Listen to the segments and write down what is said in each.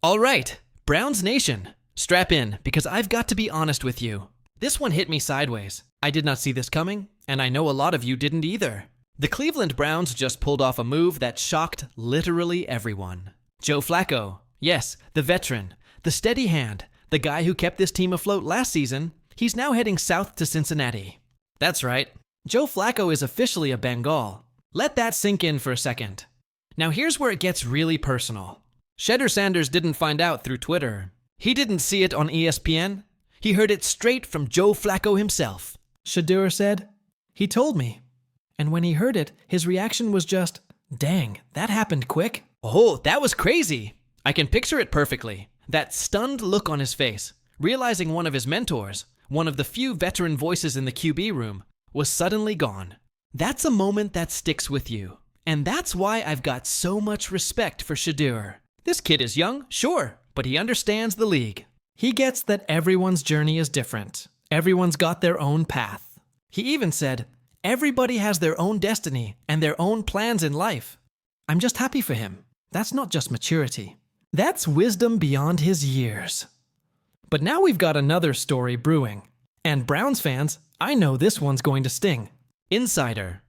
All right, Browns Nation, strap in because I've got to be honest with you. This one hit me sideways. I did not see this coming, and I know a lot of you didn't either. The Cleveland Browns just pulled off a move that shocked literally everyone. Joe Flacco, yes, the veteran, the steady hand, the guy who kept this team afloat last season, he's now heading south to Cincinnati. That's right, Joe Flacco is officially a Bengal. Let that sink in for a second. Now here's where it gets really personal. SHEDEUR Sanders didn't find out through Twitter. He didn't see it on ESPN. He heard it straight from Joe Flacco himself. SHEDEUR said, "He told me." And when he heard it, his reaction was just, "Dang, that happened quick." Oh, that was crazy. I can picture it perfectly. That stunned look on his face, realizing one of his mentors, one of the few veteran voices in the QB room, was suddenly gone. That's a moment that sticks with you. And that's why I've got so much respect for SHEDEUR. This kid is young, sure, but he understands the league. He gets that everyone's journey is different. Everyone's got their own path. He even said, everybody has their own destiny and their own plans in life. I'm just happy for him. That's not just maturity. That's wisdom beyond his years. But now we've got another story brewing. And Browns fans, I know this one's going to sting. Insider.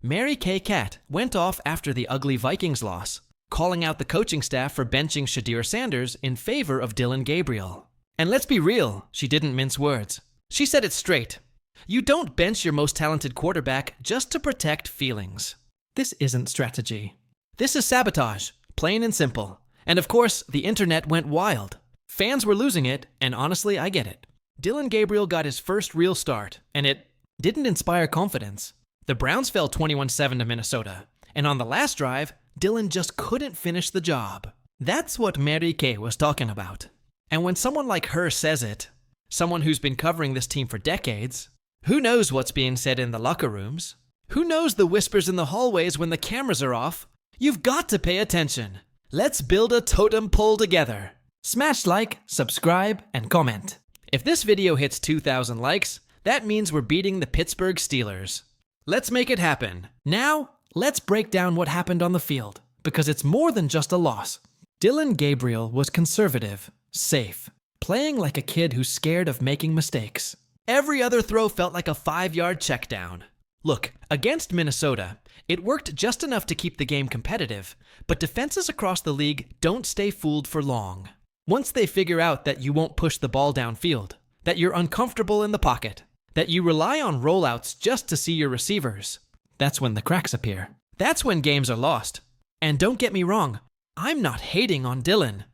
Mary Kay Cat went off after the ugly Vikings loss, calling out the coaching staff for benching SHEDEUR Sanders in favor of Dillon Gabriel. And let's be real, she didn't mince words. She said it straight. You don't bench your most talented quarterback just to protect feelings. This isn't strategy. This is sabotage, plain and simple. And of course, the internet went wild. Fans were losing it, and honestly, I get it. Dillon Gabriel got his first real start, and it didn't inspire confidence. The Browns fell 21-7 to Minnesota, and on the last drive, Dillon just couldn't finish the job. That's what Mary Kay was talking about. And when someone like her says it, someone who's been covering this team for decades, who knows what's being said in the locker rooms? Who knows the whispers in the hallways when the cameras are off? You've got to pay attention. Let's build a totem pole together. Smash like, subscribe, and comment. If this video hits 2,000 likes, that means we're beating the Pittsburgh Steelers. Let's make it happen. Now, let's break down what happened on the field, because it's more than just a loss. Dillon Gabriel was conservative, safe, playing like a kid who's scared of making mistakes. Every other throw felt like a 5-yard check down. Look, against Minnesota, it worked just enough to keep the game competitive, but defenses across the league don't stay fooled for long. Once they figure out that you won't push the ball downfield, that you're uncomfortable in the pocket, that you rely on rollouts just to see your receivers, that's when the cracks appear. That's when games are lost. And don't get me wrong, I'm not hating on Dillon.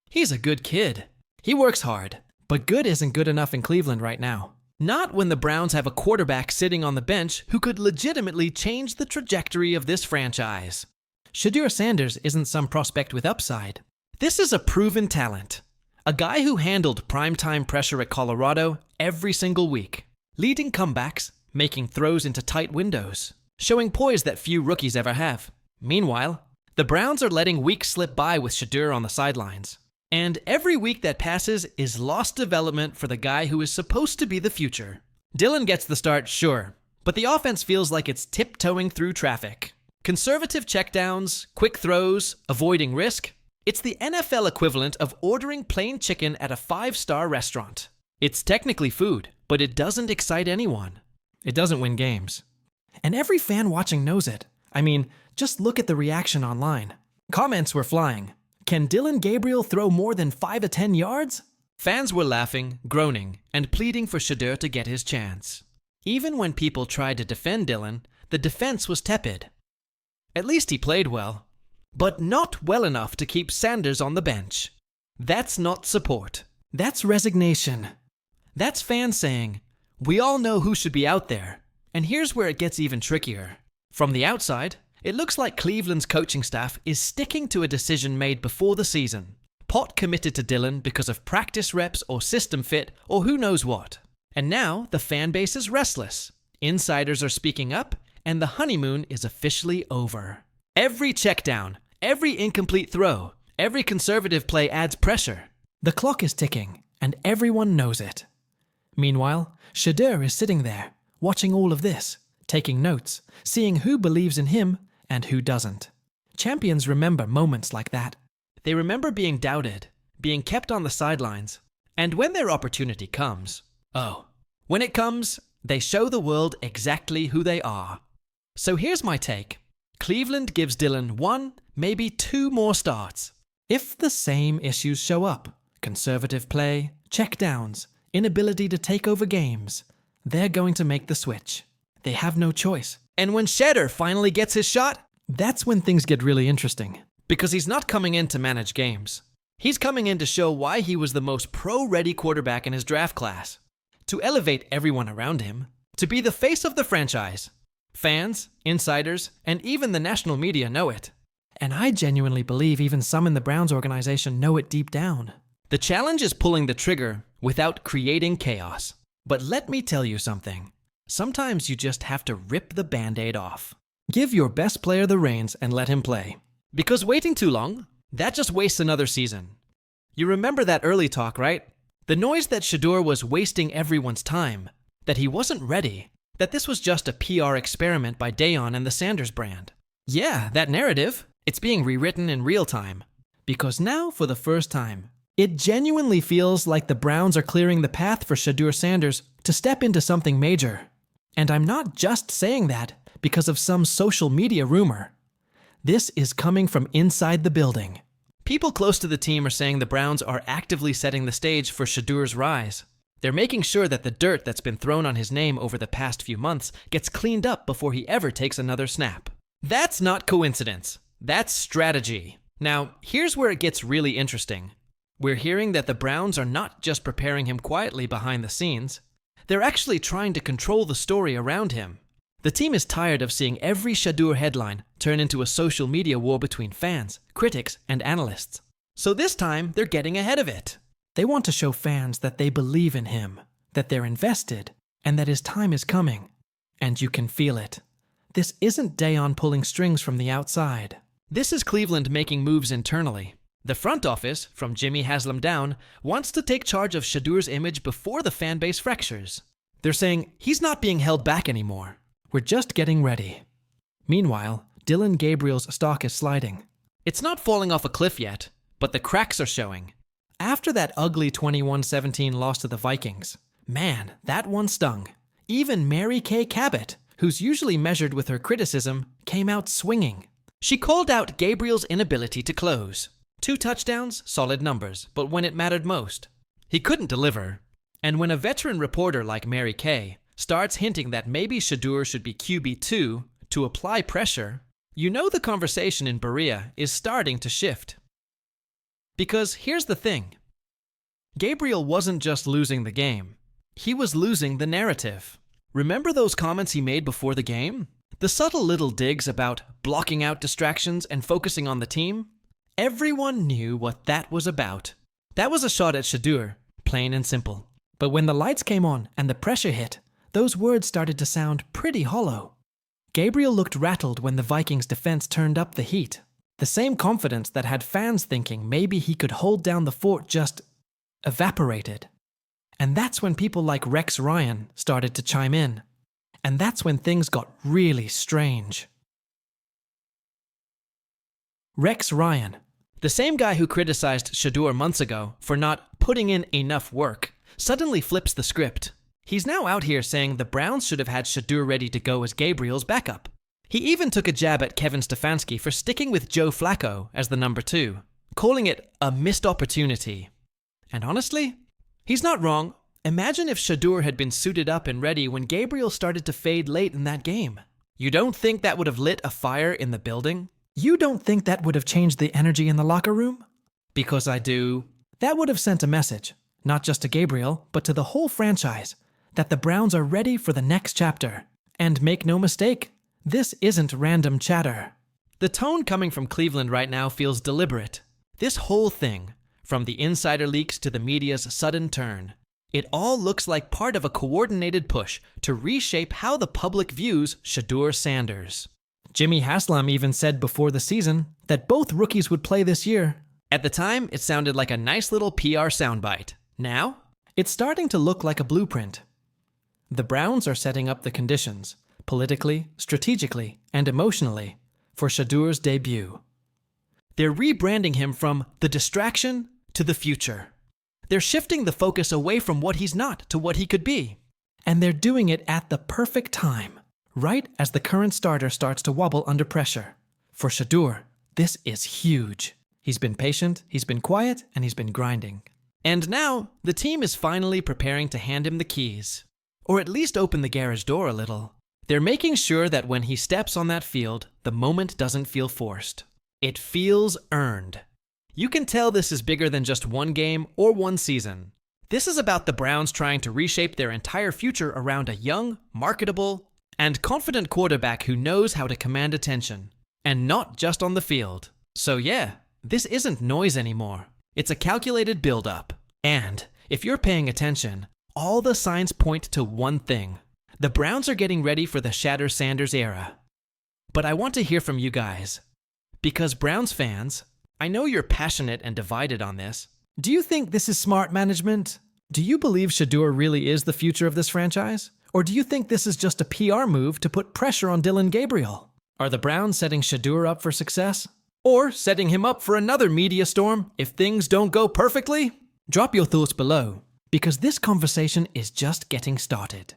He's a good kid. He works hard, but good isn't good enough in Cleveland right now. Not when the Browns have a quarterback sitting on the bench who could legitimately change the trajectory of this franchise. SHEDEUR Sanders isn't some prospect with upside. This is a proven talent. A guy who handled primetime pressure at Colorado every single week, leading comebacks, making throws into tight windows, showing poise that few rookies ever have. Meanwhile, the Browns are letting weeks slip by with SHEDEUR on the sidelines. And every week that passes is lost development for the guy who is supposed to be the future. Dillon gets the start, sure, but the offense feels like it's tiptoeing through traffic. Conservative checkdowns, quick throws, avoiding risk. It's the NFL equivalent of ordering plain chicken at a 5-star restaurant. It's technically food, but it doesn't excite anyone. It doesn't win games. And every fan watching knows it. I mean, just look at the reaction online. Comments were flying. Can Dillon Gabriel throw more than 5 to 10 yards? Fans were laughing, groaning, and pleading for SHEDEUR to get his chance. Even when people tried to defend Dillon, the defense was tepid. At least he played well, but not well enough to keep Sanders on the bench. That's not support. That's resignation. That's fans saying, we all know who should be out there. And here's where it gets even trickier. From the outside, it looks like Cleveland's coaching staff is sticking to a decision made before the season. Pott committed to Dillon because of practice reps or system fit or who knows what. And now the fan base is restless. Insiders are speaking up, and the honeymoon is officially over. Every check down, every incomplete throw, every conservative play adds pressure. The clock is ticking, and everyone knows it. Meanwhile, SHEDEUR is sitting there, watching all of this, taking notes, seeing who believes in him and who doesn't. Champions remember moments like that. They remember being doubted, being kept on the sidelines, and when their opportunity comes, when it comes, they show the world exactly who they are. So here's my take. Cleveland gives Dillon 1, maybe 2 more starts. If the same issues show up, conservative play, checkdowns, inability to take over games, they're going to make the switch. They have no choice. And when SHEDEUR finally gets his shot, that's when things get really interesting. Because he's not coming in to manage games. He's coming in to show why he was the most pro-ready quarterback in his draft class. To elevate everyone around him. To be the face of the franchise. Fans, insiders, and even the national media know it. And I genuinely believe even some in the Browns organization know it deep down. The challenge is pulling the trigger without creating chaos. But let me tell you something. Sometimes you just have to rip the Band-Aid off. Give your best player the reins and let him play. Because waiting too long, that just wastes another season. You remember that early talk, right? The noise that SHEDEUR was wasting everyone's time, that he wasn't ready, that this was just a PR experiment by Deion and the Sanders brand. Yeah, that narrative, it's being rewritten in real time. Because now, for the first time, it genuinely feels like the Browns are clearing the path for SHEDEUR Sanders to step into something major. And I'm not just saying that because of some social media rumor. This is coming from inside the building. People close to the team are saying the Browns are actively setting the stage for SHEDEUR's rise. They're making sure that the dirt that's been thrown on his name over the past few months gets cleaned up before he ever takes another snap. That's not coincidence. That's strategy. Now, here's where it gets really interesting. We're hearing that the Browns are not just preparing him quietly behind the scenes. They're actually trying to control the story around him. The team is tired of seeing every SHEDEUR headline turn into a social media war between fans, critics, and analysts. So this time, they're getting ahead of it. They want to show fans that they believe in him, that they're invested, and that his time is coming. And you can feel it. This isn't Deion pulling strings from the outside. This is Cleveland making moves internally. The front office, from Jimmy Haslam down, wants to take charge of SHEDEUR's image before the fan base fractures. They're saying he's not being held back anymore. We're just getting ready. Meanwhile, Dillon Gabriel's stock is sliding. It's not falling off a cliff yet, but the cracks are showing. After that ugly 21-17 loss to the Vikings, man, that one stung. Even Mary Kay Cabot, who's usually measured with her criticism, came out swinging. She called out Gabriel's inability to close. 2 touchdowns, solid numbers, but when it mattered most, he couldn't deliver. And when a veteran reporter like Mary Kay starts hinting that maybe SHEDEUR should be QB2 to apply pressure, you know the conversation in Berea is starting to shift. Because here's the thing. Gabriel wasn't just losing the game. He was losing the narrative. Remember those comments he made before the game? The subtle little digs about blocking out distractions and focusing on the team? Everyone knew what that was about. That was a shot at SHEDEUR, plain and simple. But when the lights came on and the pressure hit, those words started to sound pretty hollow. Gabriel looked rattled when the Vikings' defense turned up the heat. The same confidence that had fans thinking maybe he could hold down the fort just evaporated. And that's when people like Rex Ryan started to chime in. And that's when things got really strange. Rex Ryan, the same guy who criticized SHEDEUR months ago for not putting in enough work, suddenly flips the script. He's now out here saying the Browns should have had SHEDEUR ready to go as Gabriel's backup. He even took a jab at Kevin Stefanski for sticking with Joe Flacco as the number 2, calling it a missed opportunity. And honestly, he's not wrong. Imagine if SHEDEUR had been suited up and ready when Gabriel started to fade late in that game. You don't think that would have lit a fire in the building? You don't think that would have changed the energy in the locker room? Because I do. That would have sent a message, not just to Gabriel, but to the whole franchise, that the Browns are ready for the next chapter. And make no mistake, this isn't random chatter. The tone coming from Cleveland right now feels deliberate. This whole thing, from the insider leaks to the media's sudden turn, it all looks like part of a coordinated push to reshape how the public views SHEDEUR Sanders. Jimmy Haslam even said before the season that both rookies would play this year. At the time, it sounded like a nice little PR soundbite. Now, it's starting to look like a blueprint. The Browns are setting up the conditions, politically, strategically, and emotionally, for SHEDEUR's debut. They're rebranding him from the distraction to the future. They're shifting the focus away from what he's not to what he could be. And they're doing it at the perfect time, right as the current starter starts to wobble under pressure. For SHEDEUR, this is huge. He's been patient, he's been quiet, and he's been grinding. And now, the team is finally preparing to hand him the keys. Or at least open the garage door a little. They're making sure that when he steps on that field, the moment doesn't feel forced. It feels earned. You can tell this is bigger than just one game or one season. This is about the Browns trying to reshape their entire future around a young, marketable, and confident quarterback who knows how to command attention. And not just on the field. So yeah, this isn't noise anymore. It's a calculated build-up. And, if you're paying attention, all the signs point to one thing. The Browns are getting ready for the Shatter Sanders era. But I want to hear from you guys. Because Browns fans, I know you're passionate and divided on this. Do you think this is smart management? Do you believe SHEDEUR really is the future of this franchise? Or do you think this is just a PR move to put pressure on Dillon Gabriel? Are the Browns setting SHEDEUR up for success? Or setting him up for another media storm if things don't go perfectly? Drop your thoughts below, because this conversation is just getting started.